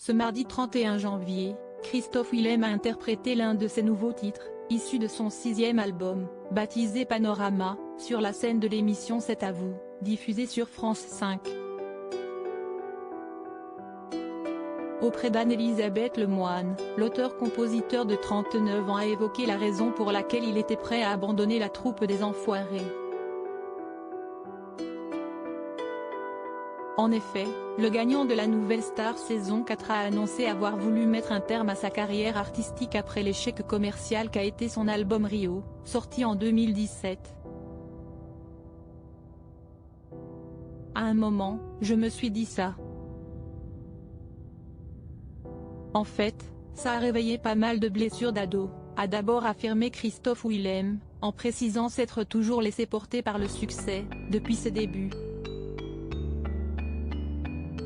Ce mardi 31 janvier, Christophe Willem a interprété l'un de ses nouveaux titres, issu de son 6e album, baptisé Panorama, sur la scène de l'émission C'est à vous, diffusée sur France 5. Auprès d'Anne-Elisabeth Lemoine, l'auteur-compositeur de 39 ans a évoqué la raison pour laquelle il était prêt à abandonner la troupe des Enfoirés. En effet, le gagnant de la Nouvelle Star saison 4 a annoncé avoir voulu mettre un terme à sa carrière artistique après l'échec commercial qu'a été son album Rio, sorti en 2017. À un moment, je me suis dit ça. En fait, ça a réveillé pas mal de blessures d'ado, a d'abord affirmé Christophe Willem, en précisant s'être toujours laissé porter par le succès, depuis ses débuts.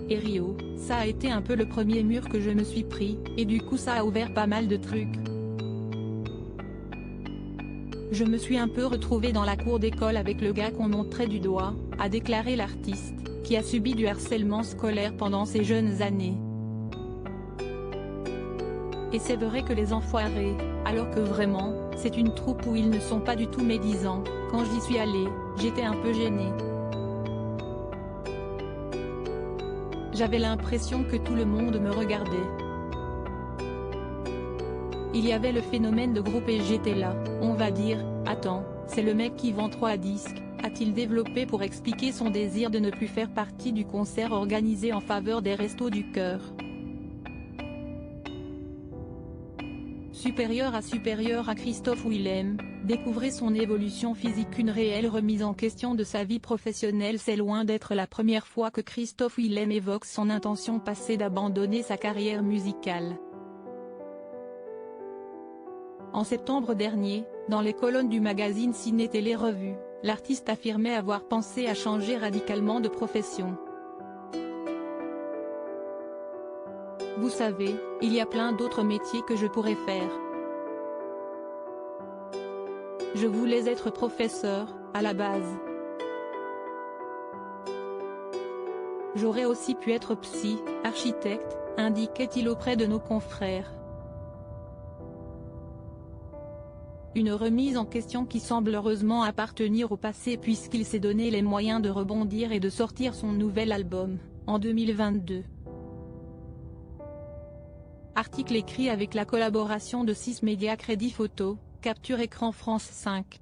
Et Rio, ça a été un peu le premier mur que je me suis pris, et du coup ça a ouvert pas mal de trucs. Je me suis un peu retrouvé dans la cour d'école avec le gars qu'on montrait du doigt, a déclaré l'artiste, qui a subi du harcèlement scolaire pendant ses jeunes années. Et c'est vrai que les Enfoirés, alors que vraiment, c'est une troupe où ils ne sont pas du tout médisants, quand j'y suis allé, j'étais un peu gêné. J'avais l'impression que tout le monde me regardait. Il y avait le phénomène de groupe et j'étais là, on va dire, attends, c'est le mec qui vend 3 disques, a-t-il développé pour expliquer son désir de ne plus faire partie du concert organisé en faveur des Restos du Cœur. Supérieur à Christophe Willem, découvrez son évolution physique. Une réelle remise en question de sa vie professionnelle. C'est loin d'être la première fois que Christophe Willem évoque son intention passée d'abandonner sa carrière musicale. En septembre dernier, dans les colonnes du magazine Ciné Télé Revue, l'artiste affirmait avoir pensé à changer radicalement de profession. Vous savez, il y a plein d'autres métiers que je pourrais faire. Je voulais être professeur, à la base. J'aurais aussi pu être psy, architecte, indiquait-il auprès de nos confrères. Une remise en question qui semble heureusement appartenir au passé puisqu'il s'est donné les moyens de rebondir et de sortir son nouvel album, en 2022. Article écrit avec la collaboration de 6 médias Crédit Photo, Capture Écran France 5.